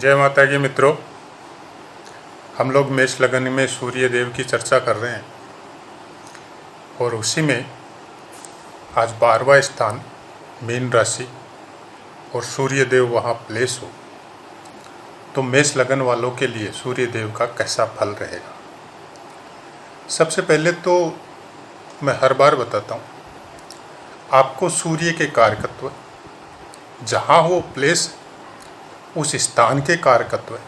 जय माता की मित्रों, हम लोग मेष लगन में सूर्य देव की चर्चा कर रहे हैं और उसी में आज 12वां स्थान मीन राशि और सूर्य देव वहाँ प्लेस हो तो मेष लगन वालों के लिए सूर्य देव का कैसा फल रहेगा। सबसे पहले तो मैं हर बार बताता हूँ, आपको सूर्य के कारकत्व जहाँ वो प्लेस उस स्थान के कारकत्व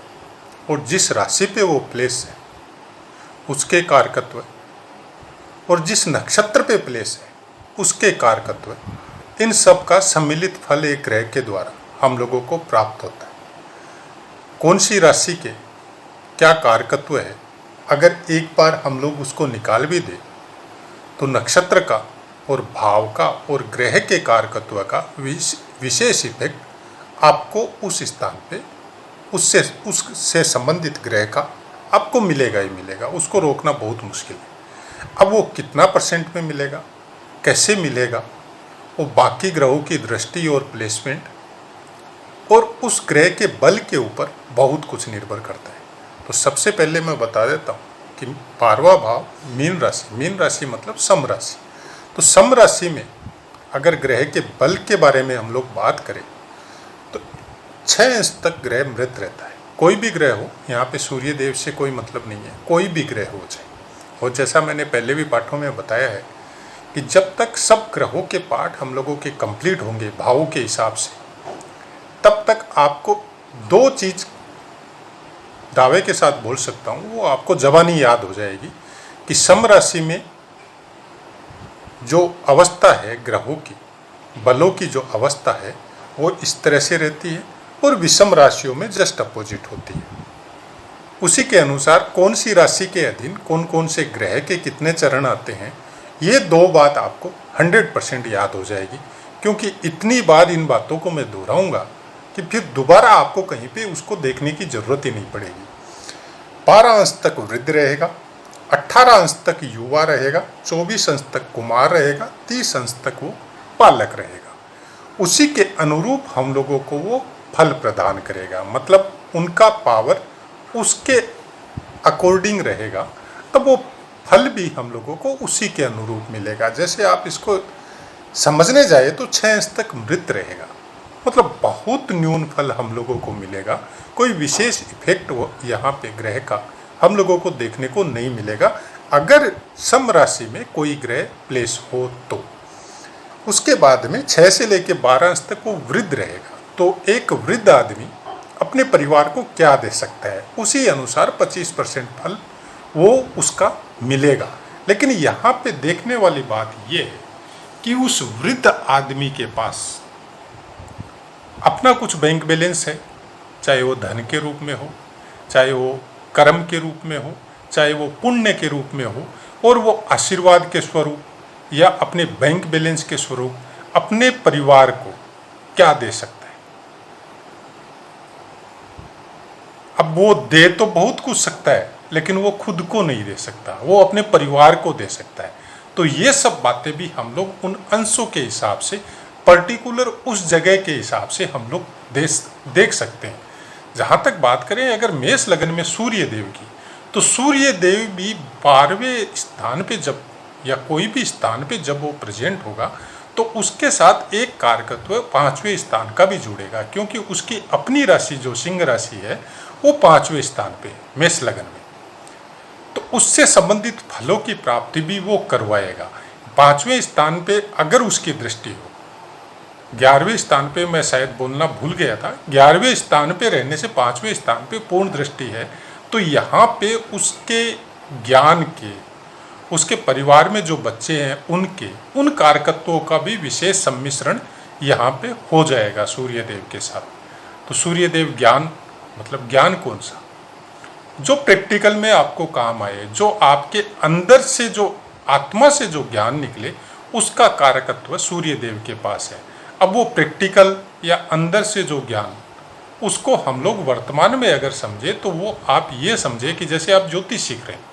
और जिस राशि पे वो प्लेस है उसके कारकत्व और जिस नक्षत्र पे प्लेस है उसके कारकत्व, इन सब का सम्मिलित फल एक ग्रह के द्वारा हम लोगों को प्राप्त होता है। कौन सी राशि के क्या कारकत्व है, अगर एक बार हम लोग उसको निकाल भी दें तो नक्षत्र का और भाव का और ग्रह के कारकत्व का विशेष इफेक्ट आपको उस स्थान पे उससे संबंधित ग्रह का आपको मिलेगा ही मिलेगा। उसको रोकना बहुत मुश्किल है। अब वो कितना % में मिलेगा, कैसे मिलेगा, वो बाकी ग्रहों की दृष्टि और प्लेसमेंट और उस ग्रह के बल के ऊपर बहुत कुछ निर्भर करता है। तो सबसे पहले मैं बता देता हूँ कि 12वां भाव मीन राशि मतलब सम राशि। तो सम राशि में अगर ग्रह के बल के बारे में हम लोग बात करें तो 6 अंश तक ग्रह मृत रहता है। कोई भी ग्रह हो, यहाँ पे सूर्य देव से कोई मतलब नहीं है, कोई भी ग्रह हो जाए। और जैसा मैंने पहले भी पाठों में बताया है कि जब तक सब ग्रहों के पाठ हम लोगों के कंप्लीट होंगे भावों के हिसाब से, तब तक आपको 2 चीज़ दावे के साथ बोल सकता हूँ, वो आपको ज़बानी याद हो जाएगी कि सम राशि में जो अवस्था है ग्रहों की, बलों की जो अवस्था है वो इस तरह से रहती है और विषम राशियों में जस्ट अपोजिट होती है। उसी के अनुसार कौन सी राशि के अधीन कौन कौन से ग्रह के कितने चरण आते हैं, ये 2 बात आपको 100% याद हो जाएगी। क्योंकि इतनी बार इन बातों को मैं दोहराऊंगा कि फिर दोबारा आपको कहीं पे उसको देखने की ज़रूरत ही नहीं पड़ेगी। 12 अंश तक वृद्ध रहेगा, 18 अंश तक युवा रहेगा, 24 अंश तक कुमार रहेगा, 30 अंश तक वो बालक रहेगा। उसी के अनुरूप हम लोगों को वो फल प्रदान करेगा, मतलब उनका पावर उसके अकॉर्डिंग रहेगा। तब वो फल भी हम लोगों को उसी के अनुरूप मिलेगा। जैसे आप इसको समझने जाए तो 6 अंश तक मृत रहेगा, मतलब बहुत न्यून फल हम लोगों को मिलेगा। कोई विशेष इफेक्ट वो यहाँ पे ग्रह का हम लोगों को देखने को नहीं मिलेगा अगर सम राशि में कोई ग्रह प्लेस हो तो। उसके बाद में 6 से लेकर 12 अंश तक वो वृद्ध रहेगा। तो एक वृद्ध आदमी अपने परिवार को क्या दे सकता है, उसी अनुसार 25% फल वो उसका मिलेगा। लेकिन यहाँ पे देखने वाली बात ये है कि उस वृद्ध आदमी के पास अपना कुछ बैंक बैलेंस है, चाहे वो धन के रूप में हो, चाहे वो कर्म के रूप में हो, चाहे वो पुण्य के रूप में हो, और वो आशीर्वाद के स्वरूप या अपने बैंक बैलेंस के स्वरूप अपने परिवार को क्या दे सकता है। अब वो दे तो बहुत कुछ सकता है, लेकिन वो खुद को नहीं दे सकता, वो अपने परिवार को दे सकता है। तो ये सब बातें भी हम लोग उन अंशों के हिसाब से, पर्टिकुलर उस जगह के हिसाब से हम लोग देख सकते हैं। जहाँ तक बात करें अगर मेष लगन में सूर्य देव की, तो सूर्य देव भी 12वें स्थान पे जब या कोई भी स्थान पे जब वो प्रेजेंट होगा तो उसके साथ एक कारकत्व 5वें स्थान का भी जुड़ेगा, क्योंकि उसकी अपनी राशि जो सिंह राशि है वो 5वें स्थान पे है मेष लगन में। तो उससे संबंधित फलों की प्राप्ति भी वो करवाएगा। 5वें स्थान पे अगर उसकी दृष्टि हो, 11वें स्थान पे मैं शायद बोलना भूल गया था, 11वें स्थान पे रहने से 5वें स्थान पे पूर्ण दृष्टि है, तो यहाँ पे उसके ज्ञान के, उसके परिवार में जो बच्चे हैं उनके उन कारकत्वों का भी विशेष सम्मिश्रण यहाँ पे हो जाएगा सूर्य देव के साथ। तो सूर्य देव ज्ञान, मतलब ज्ञान कौन सा, जो प्रैक्टिकल में आपको काम आए, जो आपके अंदर से, जो आत्मा से जो ज्ञान निकले, उसका कारकत्व सूर्य देव के पास है। अब वो प्रैक्टिकल या अंदर से जो ज्ञान, उसको हम लोग वर्तमान में अगर समझे तो वो आप ये समझे कि जैसे आप ज्योतिष सीख रहे हैं,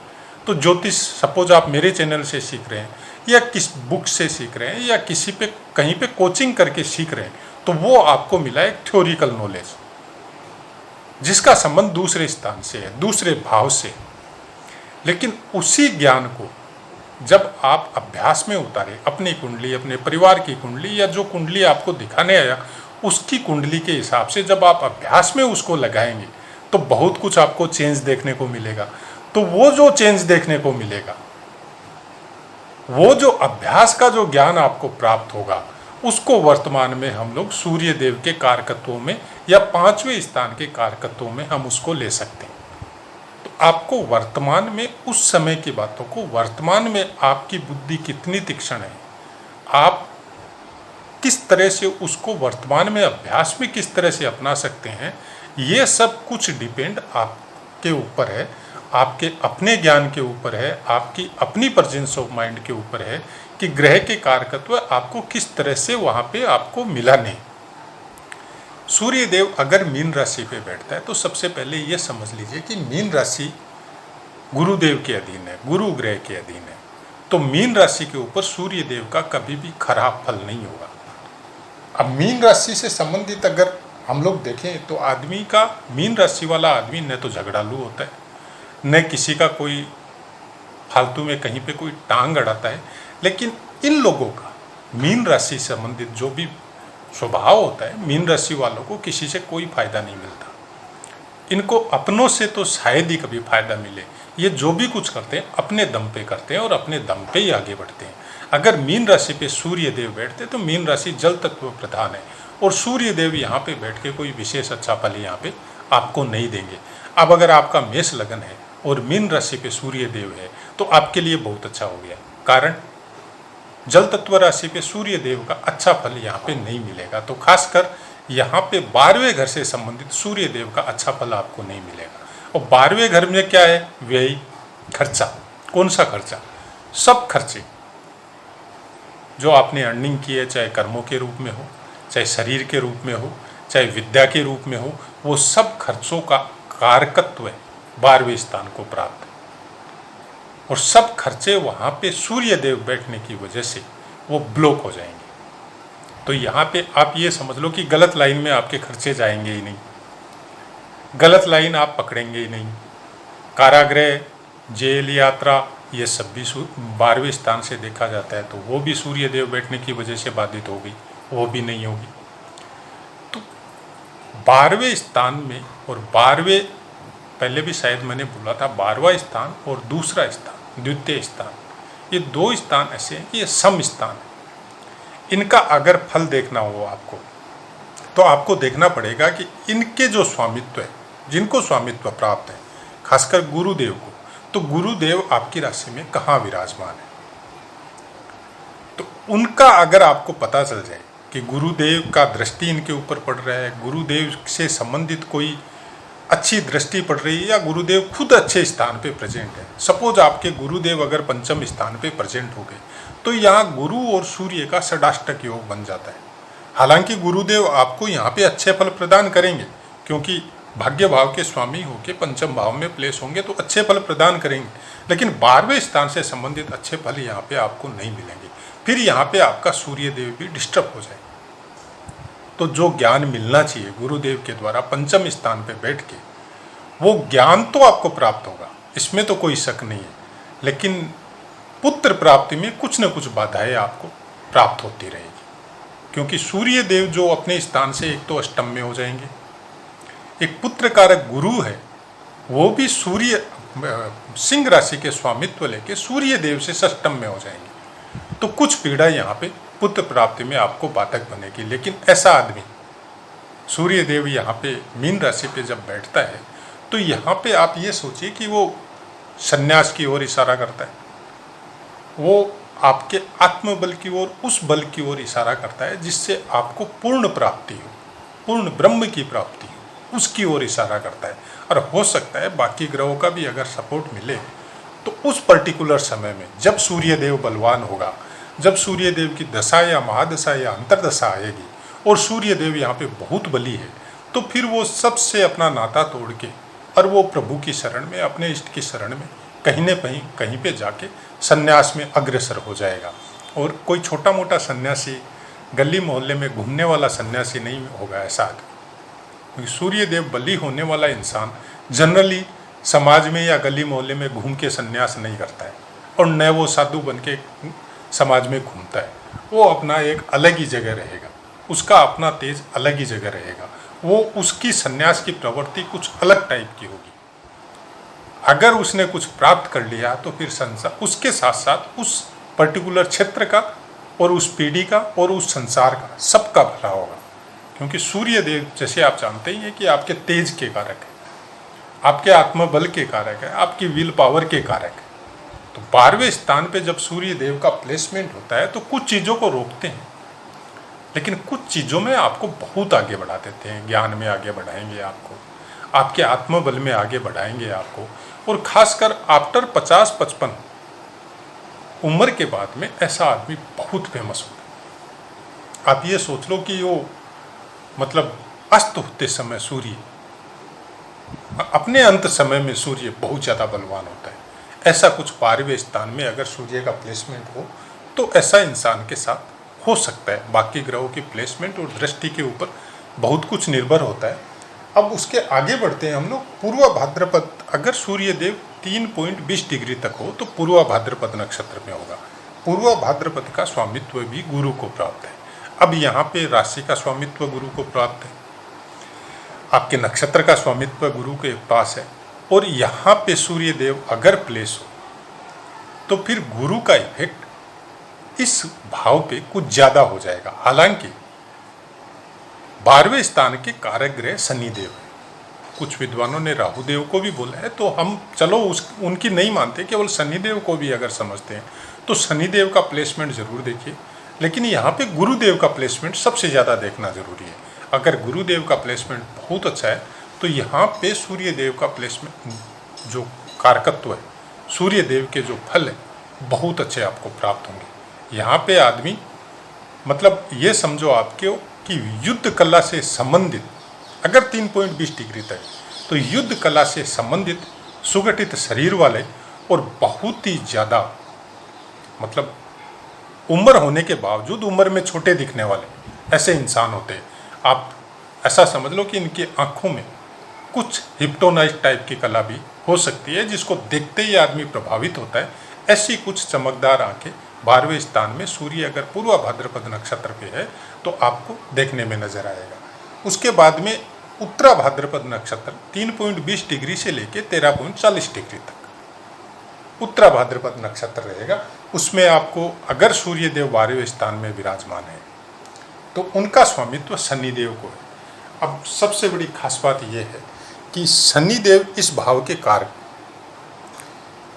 तो ज्योतिष सपोज आप मेरे चैनल से सीख रहे हैं या किस बुक से सीख रहे हैं या किसी पे कहीं पे कोचिंग करके सीख रहे हैं, तो वो आपको मिला एक थ्योरिकल नॉलेज। जिसका संबंध दूसरे स्थान से है, दूसरे भाव से। लेकिन उसी ज्ञान को जब आप अभ्यास में उतारे, अपनी कुंडली, अपने परिवार की कुंडली, या जो कुंडली आपको दिखाने आया उसकी कुंडली के हिसाब से जब आप अभ्यास में उसको लगाएंगे तो बहुत कुछ आपको चेंज देखने को मिलेगा। तो वो जो चेंज देखने को मिलेगा, वो जो अभ्यास का जो ज्ञान आपको प्राप्त होगा, उसको वर्तमान में हम लोग सूर्य देव के कारकत्वों में या 5वें स्थान के कारकत्वों में हम उसको ले सकते हैं। तो आपको वर्तमान में उस समय की बातों को, वर्तमान में आपकी बुद्धि कितनी तीक्ष्ण है, आप किस तरह से उसको वर्तमान में अभ्यास में किस तरह से अपना सकते हैं, ये सब कुछ डिपेंड आपके ऊपर है, आपके अपने ज्ञान के ऊपर है, आपकी अपनी प्रेजेंस ऑफ माइंड के ऊपर है कि ग्रह के कारकत्व आपको किस तरह से वहाँ पे आपको मिला नहीं। सूर्य देव अगर मीन राशि पे बैठता है तो सबसे पहले ये समझ लीजिए कि मीन राशि गुरुदेव के अधीन है, गुरु ग्रह के अधीन है। तो मीन राशि के ऊपर सूर्य देव का कभी भी खराब फल नहीं होगा। अब मीन राशि से संबंधित अगर हम लोग देखें तो आदमी का, मीन राशि वाला आदमी न तो झगड़ालू होता है, न किसी का कोई फालतू में कहीं पे कोई टांग अड़ाता है। लेकिन इन लोगों का मीन राशि से संबंधित जो भी स्वभाव होता है, मीन राशि वालों को किसी से कोई फायदा नहीं मिलता। इनको अपनों से तो शायद ही कभी फायदा मिले। ये जो भी कुछ करते हैं अपने दम पे करते हैं और अपने दम पे ही आगे बढ़ते हैं। अगर मीन राशि पे सूर्य देव बैठते तो मीन राशि जल तत्व प्रधान है और सूर्य देव यहाँ पे बैठ के कोई विशेष अच्छा फल यहाँ पे आपको नहीं देंगे। अब अगर आपका मेष लगन है और मीन राशि पे सूर्य देव है तो आपके लिए बहुत अच्छा हो गया। कारण जल तत्व राशि पे सूर्य देव का अच्छा फल यहाँ पे नहीं मिलेगा। तो खासकर यहाँ पे 12वें घर से संबंधित सूर्य देव का अच्छा फल आपको नहीं मिलेगा। और 12वें घर में क्या है? व्यय, खर्चा। कौन सा खर्चा? सब खर्चे जो आपने अर्निंग की है, चाहे कर्मों के रूप में हो, चाहे शरीर के रूप में हो, चाहे विद्या के रूप में हो, वो सब खर्चों का कारकत्व है 12वें स्थान को प्राप्त। और सब खर्चे वहाँ पे सूर्य देव बैठने की वजह से वो ब्लॉक हो जाएंगे। तो यहाँ पे आप ये समझ लो कि गलत लाइन में आपके खर्चे जाएंगे ही नहीं, गलत लाइन आप पकड़ेंगे ही नहीं। कारागृह, जेल, यात्रा, ये सब भी 12वें स्थान से देखा जाता है, तो वो भी सूर्य देव बैठने की वजह से बाधित होगी, वो भी नहीं होगी। तो 12वें स्थान में और 12वें, पहले भी शायद मैंने बोला था, 12वां स्थान और दूसरा स्थान, द्वितीय स्थान, ये दो स्थान ऐसे हैं कि ये सम स्थान है। इनका अगर फल देखना हो आपको तो आपको देखना पड़ेगा कि इनके जो स्वामित्व है, जिनको स्वामित्व प्राप्त है, खासकर गुरुदेव को, तो गुरुदेव आपकी राशि में कहाँ विराजमान है। तो उनका अगर आपको पता चल जाए कि गुरुदेव का दृष्टि इनके ऊपर पड़ रहा है, गुरुदेव से संबंधित कोई अच्छी दृष्टि पड़ रही है, या गुरुदेव खुद अच्छे स्थान पे प्रेजेंट है। सपोज आपके गुरुदेव अगर पंचम स्थान पे प्रेजेंट हो गए तो यहाँ गुरु और सूर्य का षडाष्टक योग बन जाता है। हालांकि गुरुदेव आपको यहाँ पे अच्छे फल प्रदान करेंगे, क्योंकि भाग्य भाव के स्वामी होके पंचम भाव में प्लेस होंगे तो अच्छे फल प्रदान करेंगे। लेकिन 12वें स्थान से संबंधित अच्छे फल यहाँ पे आपको नहीं मिलेंगे। फिर यहाँ पे आपका सूर्य देव भी डिस्टर्ब हो जाए। तो जो ज्ञान मिलना चाहिए गुरुदेव के द्वारा पंचम स्थान पे बैठ के, वो ज्ञान तो आपको प्राप्त होगा, इसमें तो कोई शक नहीं है। लेकिन पुत्र प्राप्ति में कुछ न कुछ बाधाएं आपको प्राप्त होती रहेगी, क्योंकि सूर्य देव जो अपने स्थान से एक तो अष्टम में हो जाएंगे, एक पुत्र कारक गुरु है, वो भी सूर्य सिंह राशि के स्वामित्व लेके सूर्य देव से षष्टम में हो जाएंगे। तो कुछ पीड़ा यहाँ पे पुत्र प्राप्ति में आपको बाधक बनेगी। लेकिन ऐसा आदमी, सूर्य देव यहाँ पे मीन राशि पे जब बैठता है तो यहाँ पे आप ये सोचिए कि वो संन्यास की ओर इशारा करता है, वो आपके आत्मबल की ओर, उस बल की ओर इशारा करता है जिससे आपको पूर्ण प्राप्ति हो, पूर्ण ब्रह्म की प्राप्ति हो, उसकी ओर इशारा करता है। और हो सकता है बाकी ग्रहों का भी अगर सपोर्ट मिले तो उस पर्टिकुलर समय में जब सूर्य देव बलवान होगा, जब सूर्य देव की दशा या महादशा या अंतरदशा आएगी और सूर्य देव यहाँ पे बहुत बली है, तो फिर वो सबसे अपना नाता तोड़ के और वो प्रभु की शरण में, अपने इष्ट की शरण में कहीं न कहीं पे जाके सन्यास में अग्रसर हो जाएगा। और कोई छोटा मोटा सन्यासी, गली मोहल्ले में घूमने वाला सन्यासी नहीं होगा ऐसा आदमी। क्योंकि सूर्य देव बली होने वाला इंसान जनरली समाज में या गली मोहल्ले में घूम के संन्यास नहीं करता है और न वो साधु बन के समाज में घूमता है। वो अपना एक अलग ही जगह रहेगा, उसका अपना तेज अलग ही जगह रहेगा, वो उसकी संन्यास की प्रवृत्ति कुछ अलग टाइप की होगी। अगर उसने कुछ प्राप्त कर लिया तो फिर संसार उसके साथ साथ उस पर्टिकुलर क्षेत्र का और उस पीढ़ी का और उस संसार का सबका भला होगा। क्योंकि सूर्य देव जैसे आप जानते ही हैं कि आपके तेज के कारक है, आपके आत्मबल के कारक है, आपकी विल पावर के कारक है। तो 12वें स्थान पे जब सूर्य देव का प्लेसमेंट होता है तो कुछ चीज़ों को रोकते हैं, लेकिन कुछ चीज़ों में आपको बहुत आगे बढ़ा देते हैं। ज्ञान में आगे बढ़ाएंगे आपको, आपके आत्मबल में आगे बढ़ाएंगे आपको, और खासकर आफ्टर 50-55 उम्र के बाद में ऐसा आदमी बहुत फेमस होता है। आप ये सोच लो कि वो मतलब अस्त होते समय सूर्य, अपने अंत समय में सूर्य बहुत ज़्यादा बलवान होता है। ऐसा कुछ 12वें स्थान में अगर सूर्य का प्लेसमेंट हो तो ऐसा इंसान के साथ हो सकता है। बाकी ग्रहों की प्लेसमेंट और दृष्टि के ऊपर बहुत कुछ निर्भर होता है। अब उसके आगे बढ़ते हैं हम लोग। पूर्व भाद्रपद, अगर सूर्य देव 3.20 डिग्री तक हो तो पूर्व भाद्रपद नक्षत्र में होगा। पूर्व भाद्रपद का स्वामित्व भी गुरु को प्राप्त है। अब यहाँ पे राशि का स्वामित्व गुरु को प्राप्त है, आपके नक्षत्र का स्वामित्व गुरु के पास है, और यहाँ पे सूर्य देव अगर प्लेस हो तो फिर गुरु का इफेक्ट इस भाव पे कुछ ज़्यादा हो जाएगा। हालांकि 12वें स्थान के कारक ग्रह शनिदेव है। कुछ विद्वानों ने राहुदेव को भी बोला है, तो हम चलो उनकी नहीं मानते, केवल शनिदेव को भी अगर समझते हैं तो शनिदेव का प्लेसमेंट जरूर देखिए। लेकिन यहाँ पे गुरुदेव का प्लेसमेंट सबसे ज़्यादा देखना जरूरी है। अगर गुरुदेव का प्लेसमेंट बहुत अच्छा है तो यहाँ पे सूर्य देव का प्लेसमेंट, जो कारकत्व है, सूर्य देव के जो फल है बहुत अच्छे आपको प्राप्त होंगे। यहाँ पे आदमी मतलब ये समझो आपके कि युद्ध कला से संबंधित, अगर 3.20 डिग्री तक तो युद्ध कला से संबंधित सुगठित शरीर वाले और बहुत ही ज़्यादा मतलब उम्र होने के बावजूद उम्र में छोटे दिखने वाले ऐसे इंसान होते हैं। आप ऐसा समझ लो कि इनकी आंखों में कुछ हिप्नोटाइज टाइप की कला भी हो सकती है, जिसको देखते ही आदमी प्रभावित होता है। ऐसी कुछ चमकदार आंखें 12वें स्थान में सूर्य अगर पूर्व भाद्रपद नक्षत्र पे है तो आपको देखने में नजर आएगा। उसके बाद में उत्तरा भाद्रपद नक्षत्र 3.20 डिग्री से लेके 13.40 डिग्री तक उत्तरा भाद्रपद नक्षत्र रहेगा। उसमें आपको अगर सूर्य देव 12वें स्थान में विराजमान है तो उनका स्वामित्व शनिदेव को है। अब सबसे बड़ी खास बात यह है कि शनिदेव इस भाव के कारक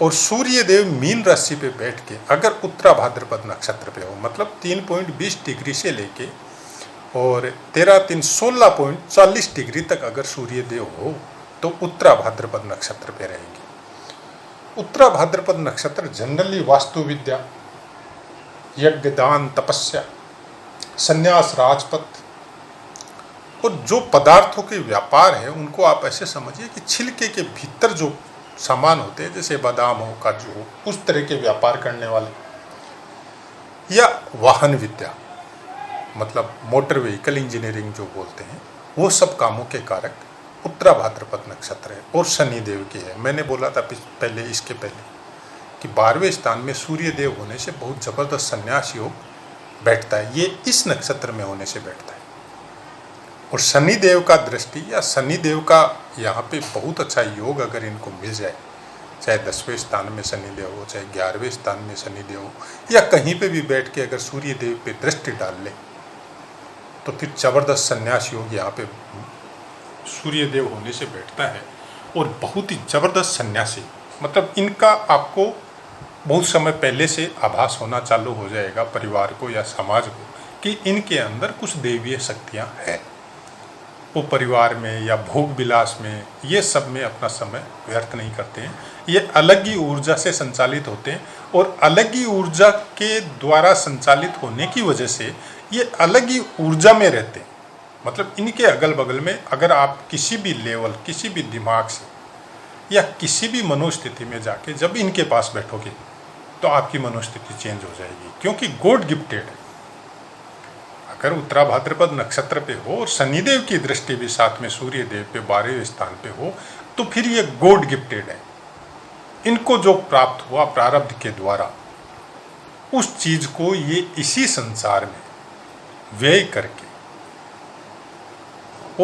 और सूर्य देव मीन राशि पे बैठ के अगर उत्तरा भाद्रपद नक्षत्र पे हो, मतलब 3.20 डिग्री से लेके और 13-16.40 डिग्री तक अगर सूर्य देव हो तो उत्तरा भाद्रपद नक्षत्र पे रहेंगे। उत्तरा भाद्रपद नक्षत्र जनरली वास्तु विद्या, यज्ञ, दान, तपस्या, संन्यास, राजपथ और जो पदार्थों के व्यापार है उनको आप ऐसे समझिए कि छिलके के भीतर जो सामान होते हैं, जैसे बादाम हो, काजू हो, उस तरह के व्यापार करने वाले, या वाहन विद्या मतलब मोटर व्हीकल इंजीनियरिंग जो बोलते हैं, वो सब कामों के कारक उत्तरा भाद्रपद नक्षत्र है और शनिदेव की है। मैंने बोला था पहले, इसके पहले, कि 12वें स्थान में सूर्य देव होने से बहुत जबरदस्त संन्यास योग बैठता है। ये इस नक्षत्र में होने से बैठता है। और शनिदेव का दृष्टि या शनिदेव का यहाँ पे बहुत अच्छा योग अगर इनको मिल जाए, चाहे 10वें स्थान में शनिदेव हो, चाहे 11वें स्थान में शनिदेव हो, या कहीं पे भी बैठ के अगर सूर्य देव पे दृष्टि डाल ले तो फिर जबरदस्त संन्यास योग यहाँ पे सूर्य देव होने से बैठता है। और बहुत ही जबरदस्त सन्यासी, मतलब इनका आपको बहुत समय पहले से आभास होना चालू हो जाएगा परिवार को या समाज को कि इनके अंदर कुछ दैवीय शक्तियाँ हैं। वो परिवार में या भोग विलास में ये सब में अपना समय व्यर्थ नहीं करते हैं। ये अलग ही ऊर्जा से संचालित होते हैं और अलग ही ऊर्जा के द्वारा संचालित होने की वजह से ये अलग ही ऊर्जा में रहते हैं। मतलब इनके अगल बगल में अगर आप किसी भी लेवल, किसी भी दिमाग से या किसी भी मनोस्थिति में जाके जब इनके पास बैठोगे तो आपकी मनोस्थिति चेंज हो जाएगी, क्योंकि गॉड गिफ्टेड है। अगर उत्तरा भाद्रपद नक्षत्र पे हो और शनिदेव की दृष्टि भी साथ में सूर्य देव पे 12वें स्थान पे हो, तो फिर ये गॉड गिफ्टेड है। इनको जो प्राप्त हुआ प्रारब्ध के द्वारा, उस चीज को ये इसी संसार में व्यय करके,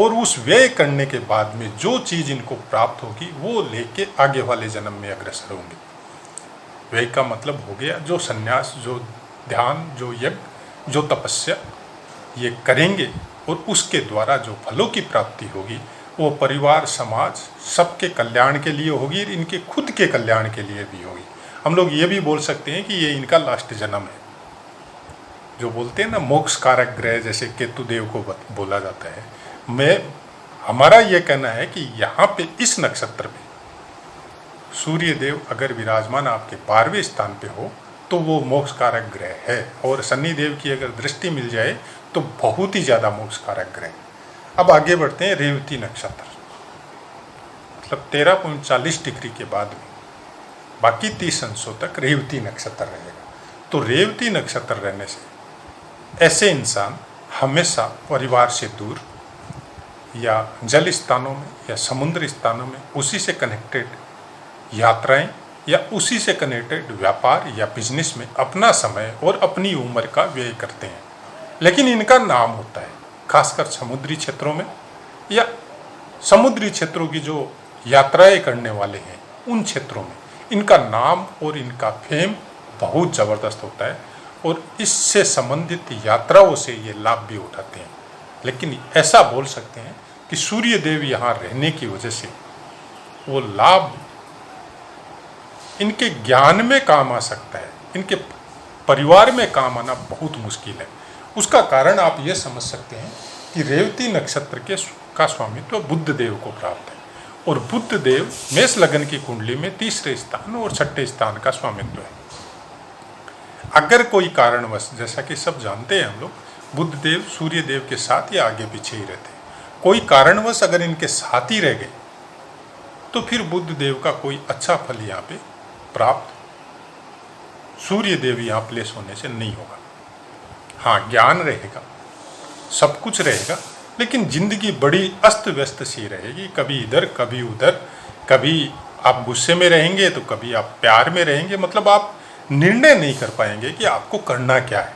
और उस व्यय करने के बाद में जो चीज इनको प्राप्त होगी वो लेके आगे वाले जन्म में अग्रसर होंगे। व्यय का मतलब हो गया जो संन्यास, जो ध्यान, जो यज्ञ, जो तपस्या ये करेंगे, और उसके द्वारा जो फलों की प्राप्ति होगी वो परिवार, समाज, सबके कल्याण के लिए होगी, इनके खुद के कल्याण के लिए भी होगी। हम लोग ये भी बोल सकते हैं कि ये इनका लास्ट जन्म है। जो बोलते हैं ना मोक्ष कारक ग्रह, जैसे केतु देव को बोला जाता है, हमारा ये कहना है कि यहाँ पे इस नक्षत्र पे सूर्य देव अगर विराजमान आपके 12वें स्थान पे हो तो वो मोक्ष कारक ग्रह है, और शनि देव की अगर दृष्टि मिल जाए तो बहुत ही ज़्यादा मोक्ष कारक ग्रह। अब आगे बढ़ते हैं। रेवती नक्षत्र, मतलब 13.40 डिग्री के बाद में बाकी 30 अंशों तक रेवती नक्षत्र रहेगा। तो रेवती नक्षत्र रहने से ऐसे इंसान हमेशा परिवार से दूर, या जल स्थानों में या समुद्र स्थानों में उसी से कनेक्टेड यात्राएं, या उसी से कनेक्टेड व्यापार या बिजनेस में अपना समय और अपनी उम्र का व्यय करते हैं। लेकिन इनका नाम होता है, खासकर समुद्री क्षेत्रों में या समुद्री क्षेत्रों की जो यात्राएं करने वाले हैं उन क्षेत्रों में इनका नाम और इनका फेम बहुत ज़बरदस्त होता है, और इससे संबंधित यात्राओं से ये लाभ भी उठाते हैं। लेकिन ऐसा बोल सकते हैं कि सूर्य देव यहाँ रहने की वजह से वो लाभ इनके ज्ञान में काम आ सकता है, इनके परिवार में काम आना बहुत मुश्किल है। उसका कारण आप ये समझ सकते हैं कि रेवती नक्षत्र का स्वामित्व बुध देव को प्राप्त है, और बुध देव मेष लगन की कुंडली में 3रे स्थान और 6ठे स्थान का स्वामित्व है। अगर कोई कारणवश, जैसा कि सब जानते हैं हम लोग, बुध देव सूर्य देव के साथ या आगे पीछे ही रहते हैं, कोई कारणवश अगर इनके साथ ही रह गए तो फिर बुध देव का कोई अच्छा फल यहाँ पे प्राप्त सूर्य देव यहाँ प्लेस होने से नहीं होगा। हाँ, ज्ञान रहेगा, सब कुछ रहेगा, लेकिन जिंदगी बड़ी अस्त व्यस्त सी रहेगी, कभी इधर कभी उधर, कभी आप गुस्से में रहेंगे तो कभी आप प्यार में रहेंगे। मतलब आप निर्णय नहीं कर पाएंगे कि आपको करना क्या है,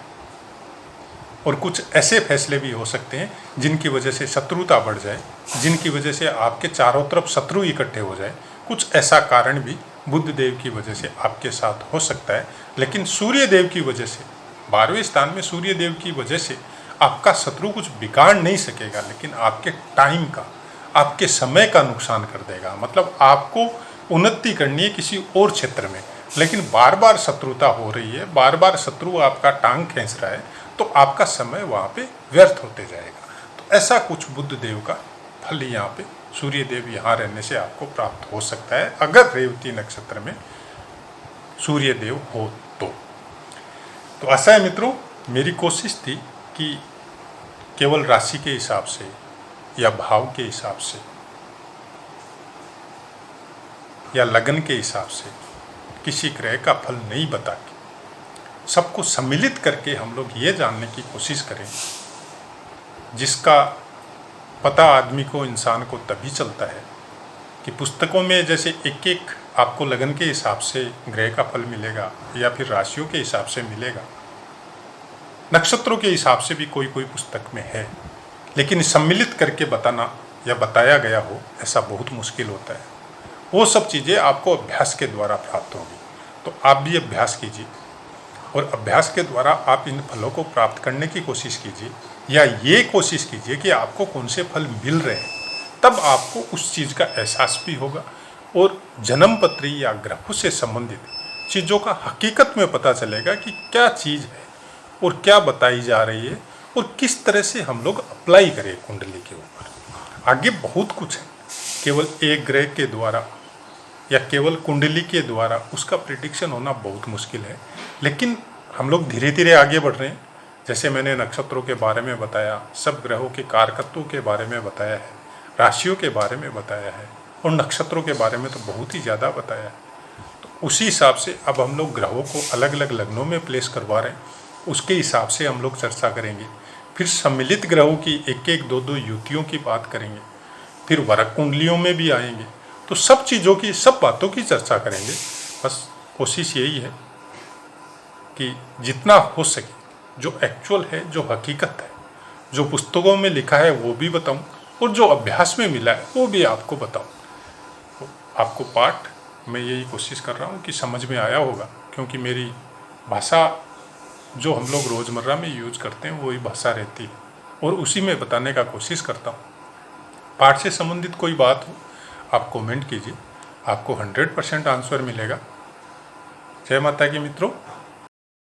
और कुछ ऐसे फैसले भी हो सकते हैं जिनकी वजह से शत्रुता बढ़ जाए, जिनकी वजह से आपके चारों तरफ शत्रु इकट्ठे हो जाए। कुछ ऐसा कारण भी बुध देव की वजह से आपके साथ हो सकता है। लेकिन सूर्य देव की वजह से, 12वें स्थान में सूर्य देव की वजह से आपका शत्रु कुछ बिगाड़ नहीं सकेगा, लेकिन आपके टाइम का, आपके समय का नुकसान कर देगा। मतलब आपको उन्नति करनी है किसी और क्षेत्र में, लेकिन बार बार शत्रुता हो रही है, बार बार शत्रु आपका टांग खींच रहा है, तो आपका समय वहाँ पे व्यर्थ होते जाएगा। तो ऐसा कुछ बुध देव का फल यहाँ पे सूर्य देव यहाँ रहने से आपको प्राप्त हो सकता है, अगर रेवती नक्षत्र में सूर्य देव हो तो ऐसा है मित्रों। मेरी कोशिश थी कि केवल राशि के हिसाब से या भाव के हिसाब से या लगन के हिसाब से किसी ग्रह का फल नहीं बता के सबको सम्मिलित करके हम लोग ये जानने की कोशिश करें, जिसका पता आदमी को, इंसान को तभी चलता है कि पुस्तकों में जैसे एक एक आपको लगन के हिसाब से ग्रह का फल मिलेगा या फिर राशियों के हिसाब से मिलेगा, नक्षत्रों के हिसाब से भी कोई कोई पुस्तक में है, लेकिन सम्मिलित करके बताना या बताया गया हो ऐसा बहुत मुश्किल होता है। वो सब चीज़ें आपको अभ्यास के द्वारा प्राप्त होगी। तो आप भी अभ्यास कीजिए, और अभ्यास के द्वारा आप इन फलों को प्राप्त करने की कोशिश कीजिए, या ये कोशिश कीजिए कि आपको कौन से फल मिल रहे हैं। तब आपको उस चीज़ का एहसास भी होगा, और जन्म पत्री या ग्रहों से संबंधित चीज़ों का हकीकत में पता चलेगा कि क्या चीज़ है और क्या बताई जा रही है, और किस तरह से हम लोग अप्लाई करें कुंडली के ऊपर। आगे बहुत कुछ है, केवल एक ग्रह के द्वारा या केवल कुंडली के द्वारा उसका प्रिडिक्शन होना बहुत मुश्किल है। लेकिन हम लोग धीरे धीरे आगे बढ़ रहे हैं। जैसे मैंने नक्षत्रों के बारे में बताया, सब ग्रहों के कारकत्वों के बारे में बताया है, राशियों के बारे में बताया है, और नक्षत्रों के बारे में तो बहुत ही ज़्यादा बताया है। तो उसी हिसाब से अब हम लोग ग्रहों को अलग अलग लग्नों में प्लेस करवा रहे हैं, उसके हिसाब से हम लोग चर्चा करेंगे फिर सम्मिलित ग्रहों की एक एक दो दो युतियों की बात करेंगे, फिर वरक कुंडलियों में भी आएंगे। तो सब चीज़ों की, सब बातों की चर्चा करेंगे। बस कोशिश यही है कि जितना हो सके जो एक्चुअल है, जो हकीकत है, जो पुस्तकों में लिखा है वो भी बताऊं, और जो अभ्यास में मिला है वो भी आपको बताऊं। तो आपको पाठ मैं यही कोशिश कर रहा हूं कि समझ में आया होगा, क्योंकि मेरी भाषा जो हम लोग रोज़मर्रा में यूज करते हैं वही भाषा रहती है, और उसी में बताने का कोशिश करता हूँ। पाठ से संबंधित कोई बात हो आप कमेंट कीजिए, आपको 100% आंसर मिलेगा। जय माता की मित्रों।